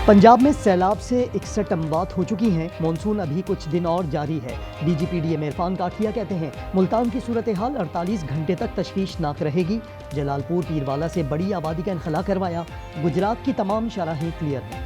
पंजाब में सैलाब से 61 अमवात हो चुकी हैं। मॉनसून अभी कुछ दिन और जारी है। DGPDM इरफान काठिया कहते हैं मुल्तान की सूरत हाल 48 घंटे तक तशवीशनाक रहेगी। जलालपुर पीरवाला से बड़ी आबादी का इनखला करवाया। गुजरात की तमाम शराहें क्लियर हैं।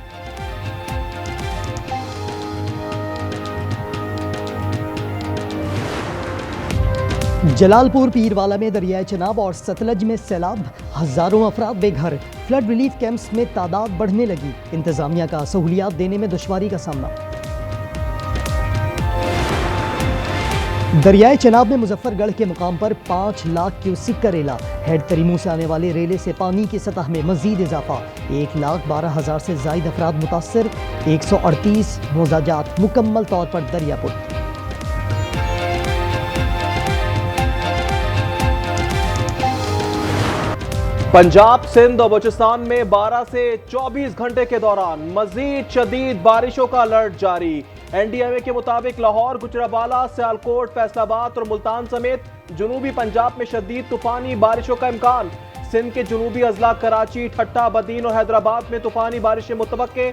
जलालपुर पीरवाला में दरियाए चनाब और सतलज में सैलाब, हजारों अफराद बेघर। फ्लड रिलीफ कैंप्स में तादाद बढ़ने लगी। इंतजामिया का सहूलियात देने में दुश्वारी का सामना। दरियाए चनाब में मुजफ्फरगढ़ के मुकाम पर 5 लाख क्यूसिक का रेला। हेड तरीमू से आने वाले रेले से पानी की सतह में मजीद इजाफा। 1,12,000 से जायद अफराद मुतासर। 138 मोजाजात मुकम्मल तौर पर दरियापुर। पंजाब, सिंध और बलूचिस्तान में 12 से 24 घंटे के दौरान मजीद शदीद बारिशों का अलर्ट जारी। NDMA के मुताबिक लाहौर, गुजरावाला, सियालकोट, फैसलाबाद और मुल्तान समेत जुनूबी पंजाब में शदीद तूफानी बारिशों का इम्कान। सिंध के जुनूबी अजला कराची, ठट्टा, बदीन और हैदराबाद में तूफानी बारिशें मुतवक्के।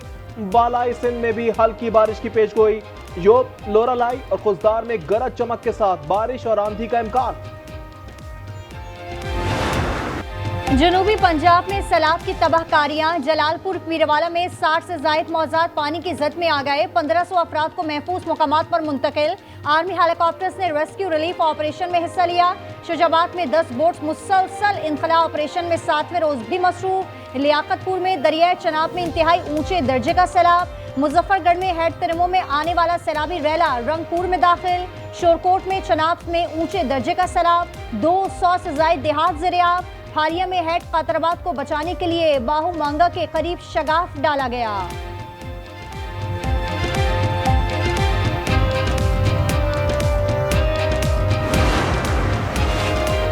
बालाई सिंध में भी हल्की बारिश की पेशगोई। योब, लोरालाई और खुजदार में गरज चमक के साथ बारिश और आंधी का इम्कान। जनूबी पंजाब में सैलाब की तबाहकारियां। जलालपुर पीरवाला में 60 से जायद मौजाद पानी की जद में आ गए। 1500 अफराद को महफूज मुकामात पर मुंतकिल। आर्मी हेलीकॉप्टर्स ने रेस्क्यू रिलीफ ऑपरेशन में हिस्सा लिया। शुजाबाद में 10 बोट्स मुसलसल इनखला ऑपरेशन में 7वें रोज भी मसरूफ। लियाकतपुर में दरियाए चनाब में इंतहाई ऊंचे दर्जे का सैलाब। मुजफ्फरगढ़ में हेड तरीमो में आने वाला सैलाबी रैला रंगपुर में दाखिल। शोरकोट में चनाब में ऊंचे दर्जे का सैलाब। 200 से जायद देहात ज़ेरे-आब। हारिया में हेड कातराबाद को बचाने के लिए बाहू मांगा के करीब शगाफ डाला गया।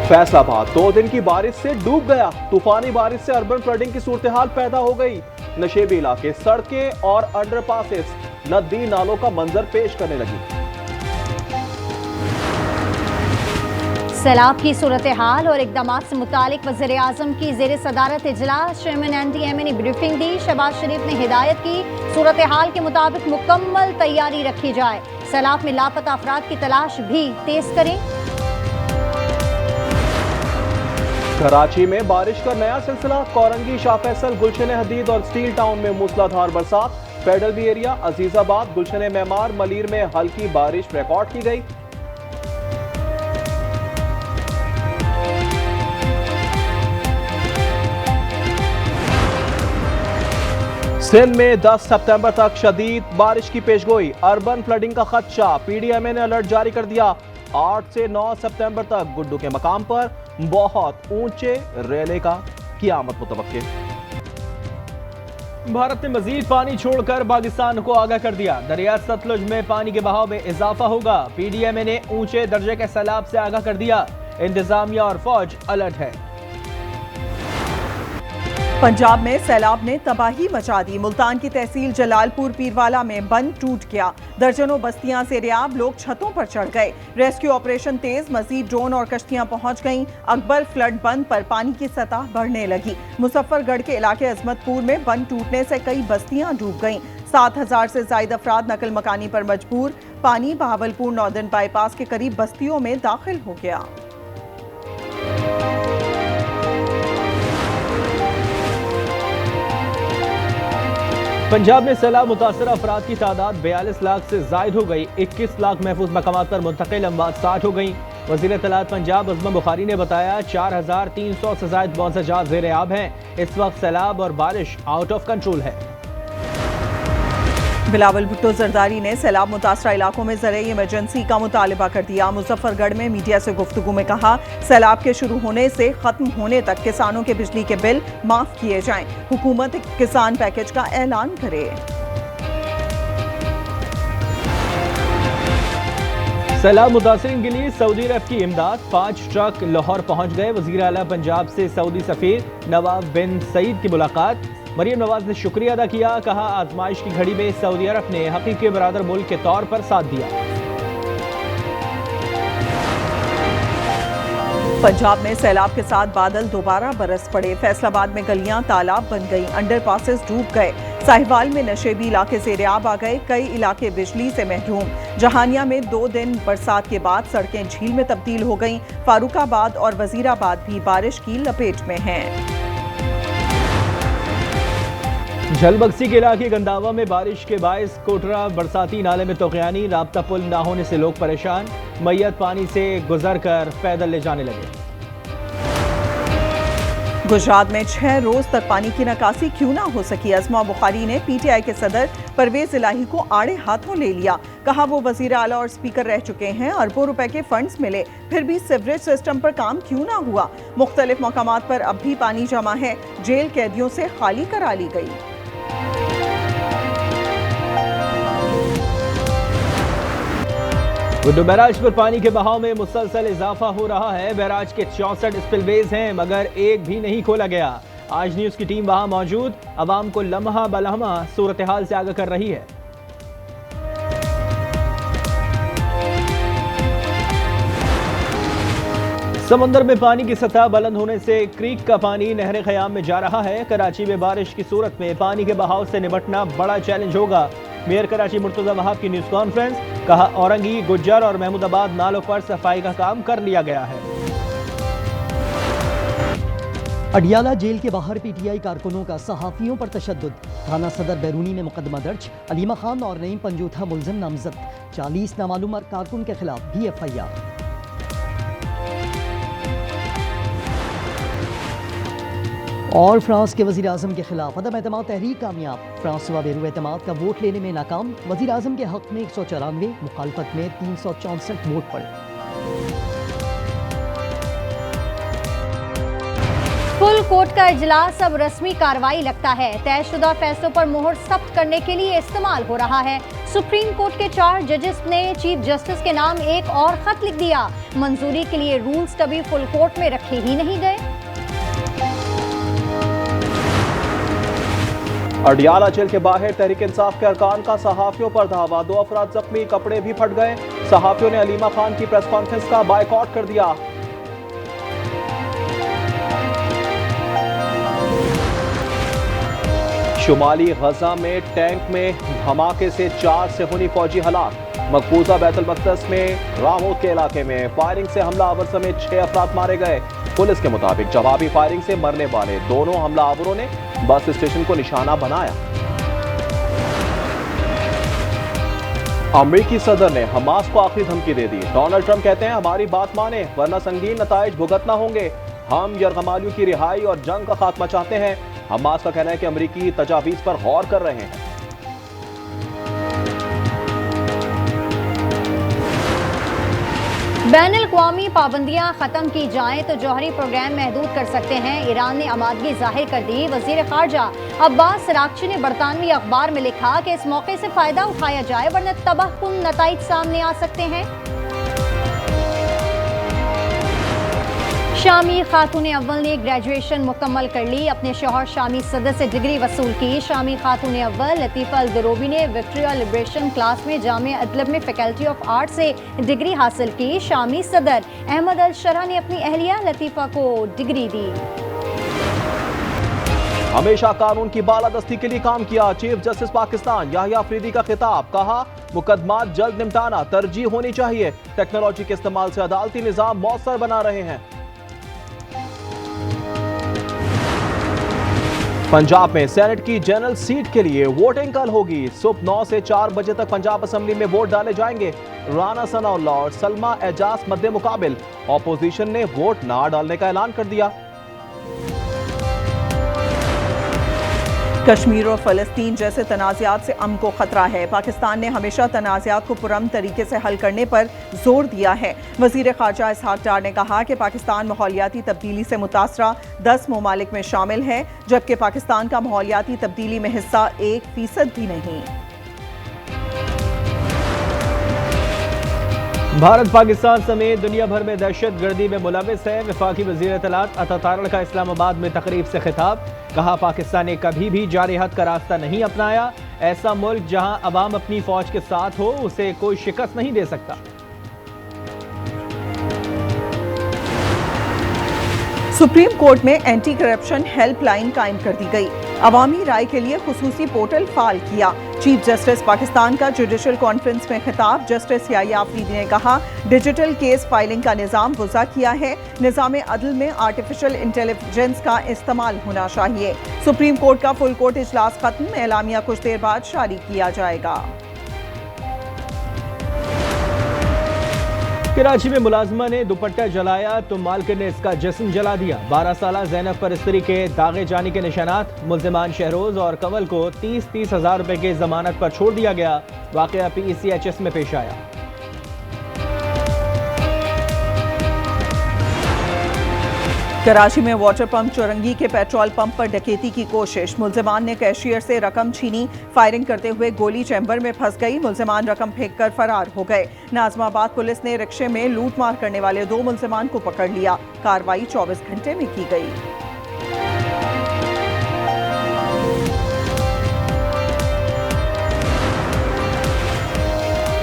फैसलाबाद 2 दिन की बारिश से डूब गया। तूफानी बारिश से अर्बन फ्लडिंग की सूरत हाल पैदा हो गई। नशेबी इलाके, सड़कें और अंडरपासेस नदी नालों का मंजर पेश करने लगी। सैलाब की सूरत हाल और इकदाम से मुतालिक वज़ीर आज़म की ज़ेर सदारत इजलास चेयरमैन NDMA ने ब्रीफिंग दी। शहबाज शरीफ ने हिदायत की सूरत हाल के मुताबिक मुकम्मल तैयारी रखी जाए। सैलाब में लापता अफराद की तलाश भी तेज करें। कराची में बारिश का नया सिलसिला। कोरंगी, शाह फैसल, गुलशन हदीद और स्टील टाउन में मूसलाधार बरसात। फेडरल बी एरिया, अजीजाबाद, गुलशन मेमार, मलीर में हल्की बारिश रिकॉर्ड की गई। सिंध में 10 सितंबर तक शदीद बारिश की पेशगोई। अर्बन फ्लडिंग का खदशा। PDMA ने अलर्ट जारी कर दिया। 8 से 9 सितंबर तक गुड्डू के मकाम पर बहुत ऊंचे रेले का क़ियामत मुतवक्के। भारत ने मजीद पानी छोड़कर पाकिस्तान को आगाह कर दिया। दरिया सतलुज में पानी के बहाव में इजाफा होगा। PDMA ने ऊंचे दर्जे के सैलाब से आगाह कर दिया। इंतजामिया और फौज अलर्ट है। पंजाब में सैलाब ने तबाही मचा दी। मुल्तान की तहसील जलालपुर पीरवाला में बंद टूट गया। दर्जनों बस्तियां ज़ेरे-आब, लोग छतों पर चढ़ गए। रेस्क्यू ऑपरेशन तेज, मजीद ड्रोन और कश्तियां पहुंच गईं। अकबर फ्लड बंद पर पानी की सतह बढ़ने लगी। मुजफ्फरगढ़ के इलाके अजमतपुर में बंद टूटने से कई बस्तियां डूब गईं। 7,000 से जायद अफराद नकल मकानी पर मजबूर। पानी बहावलपुर नॉर्दर्न बाईपास के करीब बस्तियों में दाखिल हो गया। पंजाब में सैलाब मुतासर अफराद की तादाद 42 लाख से जायद हो गई। 21 लाख महफूज मकामात पर मुंतकिल, अमवात 60 हो गई। वज़ीर इत्तलात पंजाब अज़मा बुखारी ने बताया 4,300 से जायद मौज़ाजात ज़ेरे-आब हैं। इस वक्त सैलाब और बारिश आउट ऑफ कंट्रोल है। बिलावल भुट्टो जरदारी ने सैलाब मुतासरा इलाकों में ज़रूरी इमरजेंसी का मुतालबा कर दिया। मुजफ्फरगढ़ में मीडिया से गुफ्तगू में कहा सैलाब के शुरू होने से खत्म होने तक किसानों के बिजली के बिल माफ किए जाएं। हुकूमत किसान पैकेज का ऐलान करे। सैलाब मुतासरीन के लिए सऊदी अरब की इमदाद। 5 ट्रक लाहौर पहुंच गए। वज़ीर आला पंजाब से सऊदी सफीर नवाब बिन सईद की मुलाकात। मरियम नवाज ने शुक्रिया अदा किया। कहा आजमाइश की घड़ी में सऊदी अरब ने हकीकी बरादर मुल्क के तौर पर साथ दिया। पंजाब में सैलाब के साथ बादल दोबारा बरस पड़े। फैसलाबाद में गलियां तालाब बन गई, अंडरपासेस डूब गए। साहिवाल में नशेबी इलाके सेरियाब आ गए, कई इलाके बिजली से महरूम। जहानिया में 2 दिन बरसात के बाद सड़कें झील में तब्दील हो गईं। फारूकाबाद और वजीराबाद भी बारिश की लपेट में हैं। झलबक्सी के इलाके गंदावा में बारिश के बायस कोटरा बरसाती नाले में तोगयानी, राब्ता पुल ना होने से लोग परेशान। मैयत पानी से गुजर कर पैदल ले जाने लगे। गुजरात में 6 रोज तक पानी की निकासी क्यों ना हो सकी। अजमा बुखारी ने पीटीआई के सदर परवेज इलाही को आड़े हाथों ले लिया। कहा वो वजीर आला और स्पीकर रह चुके हैं, अरबों रुपए के फंड्स मिले, फिर भी सीवरेज सिस्टम पर काम क्यों ना हुआ। मुख्तलिफ मकामात पर अब भी पानी जमा है, जेल कैदियों से खाली करा ली गई। गुड्डू बैराज पर पानी के बहाव में मुसलसल इजाफा हो रहा है। बैराज के 64 स्पिलवेज हैं मगर एक भी नहीं खोला गया। आज न्यूज की टीम वहां मौजूद अवाम को लम्हा बलम्हा सूरत हाल से आगाह कर रही है। समुद्र में पानी की सतह बुलंद होने से क्रीक का पानी नहर ख़याम में जा रहा है। कराची में बारिश की सूरत में पानी के बहाव से निपटना बड़ा चैलेंज होगा। मेयर कराची मुर्तज़ा वहाब की न्यूज़ कॉन्फ्रेंस, कहा औरंगी, गुज्जर और महमूदाबाद नालों पर सफाई का काम कर लिया गया है। अडियाला जेल के बाहर पीटीआई कारकुनों का सहाफियों पर तशद्दुद। थाना सदर बैरूनी में मुकदमा दर्ज, अलीमा खान और नईम पंजूथा मुलजिम नामजद। 40 नामालूम कारकुन के खिलाफ भी FIR। और फ्रांस के वज़ीर आज़म के खिलाफ अदम एतमाद तहरीक कामयाब। फ्रांसवा बेरू एतमाद का वोट लेने में नाकाम। वज़ीर आज़म के हक में 194, मुखालफत में 364 वोट पड़े। फुल कोर्ट का इजलास अब रस्मी कार्रवाई लगता है। तयशुदा फैसलों पर मोहर सख्त करने के लिए इस्तेमाल हो रहा है। सुप्रीम कोर्ट के 4 जजेस ने चीफ जस्टिस के नाम एक और खत लिख दिया। मंजूरी के लिए रूल्स कभी फुल कोर्ट में रखे ही नहीं गए। अडियाला जेल के बाहर तहरीक इंसाफ के अरकान का सहाफियों पर धावा, 2 अफराद जख्मी, कपड़े भी फट गए। सहाफियों ने अलीमा खान की प्रेस कॉन्फ्रेंस का बायकॉट कर दिया। शुमाली गजा में टैंक में धमाके से 4 सेहूनी फौजी हलाक। मकबूजा बैतुल मक़दस में रामोद के इलाके में फायरिंग से हमलावर समेत 6 अफराद मारे गए। पुलिस के मुताबिक जवाबी फायरिंग से मरने वाले दोनों हमलावरों ने बस स्टेशन को निशाना बनाया। अमेरिकी सदर ने हमास को आखिरी धमकी दे दी। डोनाल्ड ट्रंप कहते हैं हमारी बात माने वरना संगीन नताइज भुगतना होंगे। हम यरगमालियों की रिहाई और जंग का खात्मा चाहते हैं। हमास का कहना है कि अमेरिकी तजावीज पर गौर कर रहे हैं। बैनुल-अक़वामी पाबंदियां खत्म की जाएं तो जौहरी प्रोग्राम महदूद कर सकते हैं। ईरान ने आमादगी जाहिर कर दी। वजीर खारजा अब्बास सरागची ने बरतानवी अखबार में लिखा कि इस मौके से फायदा उठाया जाए वरना तबाहकुन नताइज सामने आ सकते हैं। शामी खातून अव्वल ने ग्रेजुएशन मुकम्मल कर ली। अपने शौहर शामी सदर से डिग्री वसूल की। शामी खातून अव्वल लतीफ़ा अल-दरोबी ने विक्टोरिया लिबरेशन क्लास में जामिया अदलब में फैकल्टी ऑफ आर्ट से डिग्री हासिल की। शामी सदर अहमद अल शरा ने अपनी अहलिया लतीफ़ा को डिग्री दी। हमेशा कानून की बालादस्ती के लिए काम किया। चीफ जस्टिस पाकिस्तान याहिया अफरीदी का खिताब, कहा मुकदमात जल्द निपटाना तरजीह होनी चाहिए। टेक्नोलॉजी के इस्तेमाल से अदालती निज़ाम मौसर बना रहे हैं। पंजाब में सेनेट की जनरल सीट के लिए वोटिंग कल होगी। सुबह 9 से 4 बजे तक पंजाब असेंबली में वोट डाले जाएंगे। राना सनाउल्लाह और सलमा एजाज मद्दे मुकाबिल। ऑपोजिशन ने वोट ना डालने का ऐलान कर दिया। कश्मीर और फ़लस्तीन जैसे तनाज़ात से अमन को खतरा है। पाकिस्तान ने हमेशा तनाज़ात को पुरअमन तरीके से हल करने पर जोर दिया है। वज़ीर ख़ारजा इसहाक डार ने कहा कि पाकिस्तान माहौलियाती तब्दीली से मुतासरा 10 ममालिक में शामिल है, जबकि पाकिस्तान का माहौलियाती तब्दीली में हिस्सा 1% भी नहीं। भारत पाकिस्तान समेत दुनिया भर में दहशत गर्दी में मुलविस है। वफाकी वज़ीर इत्तलात अता तारड़ का इस्लामाबाद में तकरीब से खिताब, कहा पाकिस्तान ने कभी भी जारी हद का रास्ता नहीं अपनाया। ऐसा मुल्क जहां अवाम अपनी फौज के साथ हो उसे कोई शिकस्त नहीं दे सकता। सुप्रीम कोर्ट में एंटी करप्शन हेल्पलाइन कायम कर दी गई। अवामी राय के लिए खुसूसी पोर्टल फाल किया। चीफ जस्टिस पाकिस्तान का जुडिशल कॉन्फ्रेंस में खिताब। जस्टिस याह्या अफरीदी ने कहा, डिजिटल केस फाइलिंग का निजाम वज़ा किया है। निजाम अदल में आर्टिफिशियल इंटेलिजेंस का इस्तेमाल होना चाहिए। सुप्रीम कोर्ट का फुल कोर्ट इजलास खत्म। एलामिया कुछ देर बाद जारी किया जाएगा। कराची में मुलाजमा ने दुपट्टा जलाया तो मालकिन ने इसका जिस्म जला दिया। 12 साल ज़ैनब पर स्त्री के दागे जाने के निशानात। मुल्जिमान शहरोज और कंवल को 30-30 हज़ार रुपए की जमानत पर छोड़ दिया गया। वाकया PCHS में पेश आया। कराची में वाटर पंप चौरंगी के पेट्रोल पंप पर डकैती की कोशिश। मुल्जिमान ने कैशियर से रकम छीनी। फायरिंग करते हुए गोली चैम्बर में फंस गई। मुल्जिमान रकम फेंककर फरार हो गए। नाजमाबाद पुलिस ने रिक्शे में लूटमार करने वाले 2 मुल्जिमान को पकड़ लिया। कार्रवाई 24 घंटे में की गई।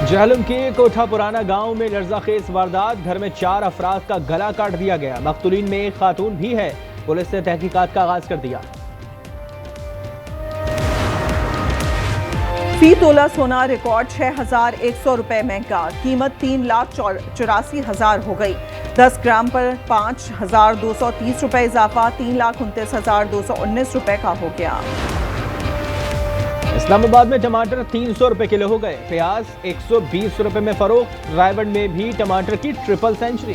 जहलम के कोठा पुराना गांव में लर्जाखेज वारदात। घर में 4 अफराद का गला काट दिया गया। मकतूलीन में एक खातून भी है। पुलिस ने तहकीकात का आगाज कर दिया। फी तोला सोना रिकॉर्ड 6,100 रुपए महंगा। कीमत 3,84,000 हो गई। 10 ग्राम पर 5,230 रुपए इजाफा 3,29,219 रुपए का हो गया। इस्लामाबाद में टमाटर 300 रुपए किलो हो गए। प्याज 120 रुपए में फरोख्त। रायगढ़ में भी टमाटर की ट्रिपल सेंचुरी।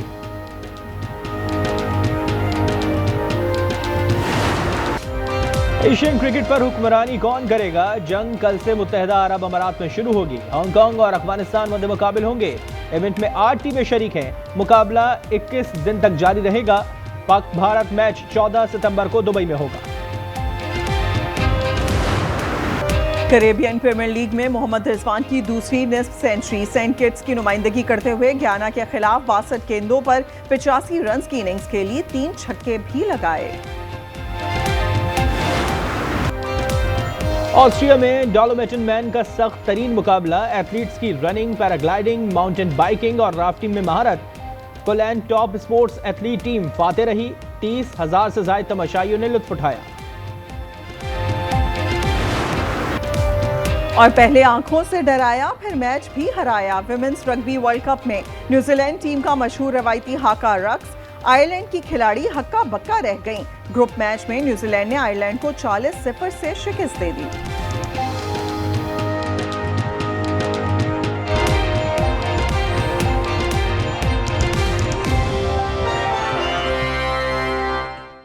एशियन क्रिकेट पर हुक्मरानी कौन करेगा? जंग कल से मुत्तहिदा अरब अमारात में शुरू होगी। हांगकांग और अफगानिस्तान मध्य मुकाबिल होंगे। इवेंट में 8 टीमें शरीक हैं। मुकाबला 21 दिन तक जारी रहेगा। पाक भारत मैच 14 सितंबर को दुबई में होगा। कैरेबियन प्रीमियर लीग में मोहम्मद रिजवान की दूसरी निस्फ सेंचुरी। सेंट किट्स की नुमाइंदगी करते हुए गयाना के खिलाफ 62 गेंदों पर 85 रन की इनिंग्स खेली। 3 छक्के भी लगाए। ऑस्ट्रिया में डोलोमेटन मैन का सख्त तरीन मुकाबला। एथलीट्स की रनिंग, पैराग्लाइडिंग, माउंटेन बाइकिंग और राफ्टिंग में महारत। Poland top sports athlete team फाते रही। 30,000 से ज्यादा तमाशाइयों ने लुत्फ उठाया। और पहले आंखों से डराया, फिर मैच भी हराया। विमेंस रग्बी वर्ल्ड कप में न्यूजीलैंड टीम का मशहूर रवायती हाका रक्स। आयरलैंड की खिलाड़ी हक्का बक्का रह गईं। ग्रुप मैच में न्यूजीलैंड ने आयरलैंड को 40-0 से शिकस्त दे दी।